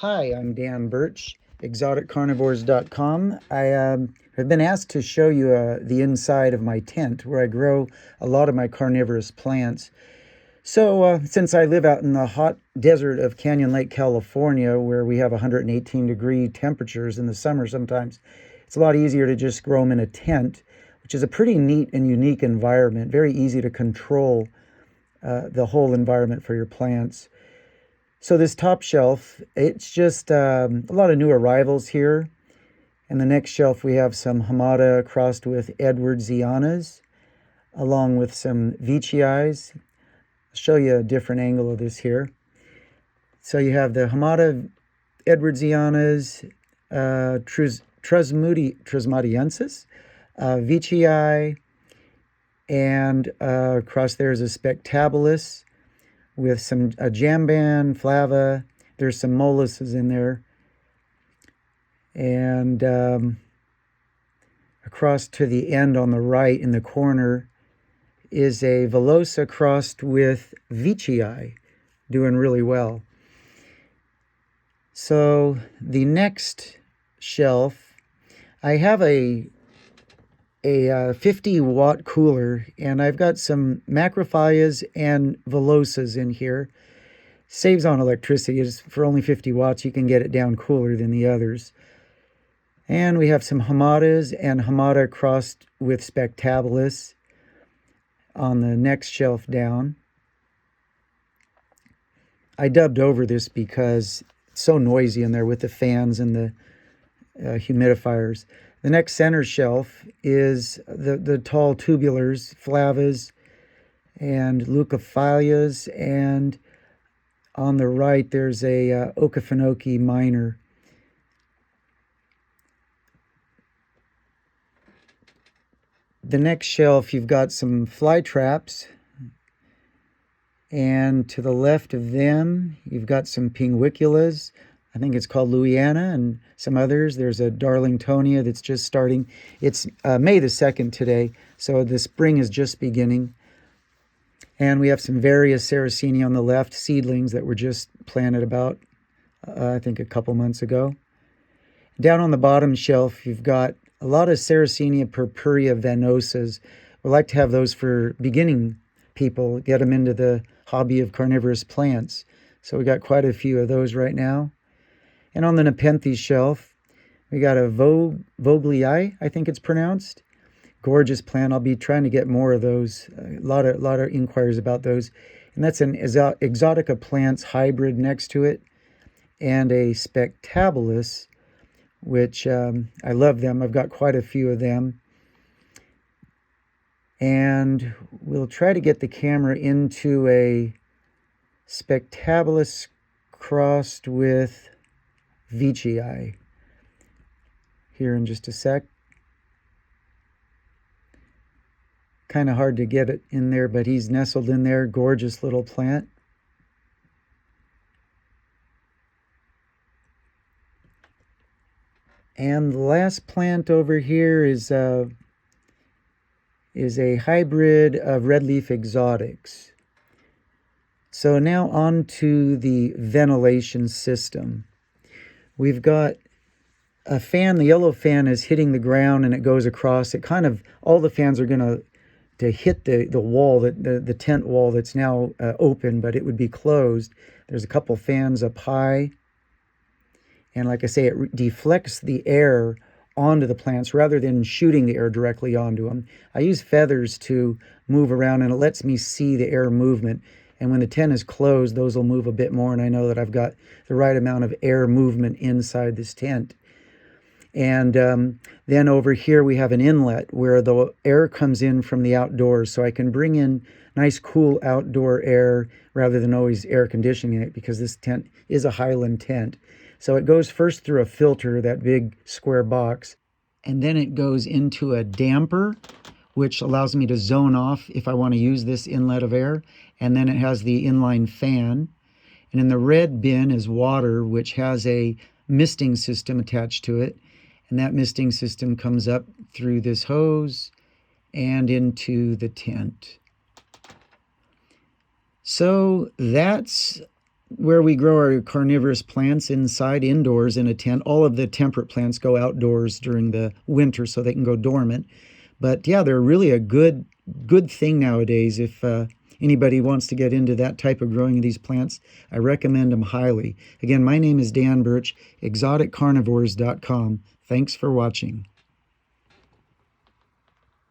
Hi, I'm Dan Birch, exoticcarnivores.com. I have been asked to show you the inside of my tent where I grow a lot of my carnivorous plants. So since I live out in the hot desert of Canyon Lake, California, where we have 118-degree temperatures in the summer sometimes, it's a lot easier to just grow them in a tent, which is a pretty neat and unique environment, very easy to control the whole environment for your plants. So this top shelf, it's just a lot of new arrivals here. And the next shelf we have some Hamada crossed with Edwardsianas, along with some Veitchii. I'll show you a different angle of this here. So you have the Hamada Edwardsianas, Trismatiensis, Veitchii, and across there is a Spectabilis, with some jamban, flava. There's some moluses in there. And across to the end on the right in the corner is a villosa crossed with Veitchii, doing really well. So the next shelf, I have a 50-watt cooler, and I've got some macrophyllas and villosas in here. Saves on electricity. It's for only 50 watts. You can get it down cooler than the others. And we have some Hamadas and Hamada crossed with Spectabilis on the next shelf down. I dubbed over this because it's so noisy in there with the fans and the humidifiers. The next center shelf is the tall tubulars, flavas, and leucophilias, and on the right there's a Okefenokee minor. The next shelf you've got some fly traps, and to the left of them you've got some pinguiculas. I think it's called Louisiana, and some others. There's a Darlingtonia that's just starting. It's May the 2nd today, so the spring is just beginning. And we have some various Sarracenia on the left, seedlings that were just planted about, I think, a couple months ago. Down on the bottom shelf, you've got a lot of Sarracenia purpurea venosas. We like to have those for beginning people, get them into the hobby of carnivorous plants. So we got quite a few of those right now. And on the Nepenthes shelf, we got a Vogelii, I think it's pronounced. Gorgeous plant. I'll be trying to get more of those. A lot of inquiries about those. And that's an Exotica plants hybrid next to it. And a Spectabilis, which I love them. I've got quite a few of them. And we'll try to get the camera into a Spectabilis crossed with Veitchii here in just a sec. Kind of hard to get it in there, but he's nestled in there. Gorgeous little plant. And the last plant over here is a hybrid of red leaf exotics. So now on to the ventilation system. We've got a fan. The yellow fan is hitting the ground and it goes across. It kind of, all the fans are going to hit the wall, the tent wall that's now open, but it would be closed. There's a couple fans up high. And like I say, it deflects the air onto the plants rather than shooting the air directly onto them. I use feathers to move around, and it lets me see the air movement. And when the tent is closed, those will move a bit more, and I know that I've got the right amount of air movement inside this tent. And then over here we have an inlet where the air comes in from the outdoors, so I can bring in nice cool outdoor air rather than always air conditioning it, because this tent is a Highland tent. So it goes first through a filter, that big square box, and then it goes into a damper, which allows me to zone off if I want to use this inlet of air. And then it has the inline fan. And in the red bin is water, which has a misting system attached to it. And that misting system comes up through this hose and into the tent. So that's where we grow our carnivorous plants inside, indoors in a tent. All of the temperate plants go outdoors during the winter so they can go dormant. But yeah, they're really a good thing nowadays. If anybody wants to get into that type of growing of these plants, I recommend them highly. Again, my name is Dan Birch, exoticcarnivores.com. Thanks for watching.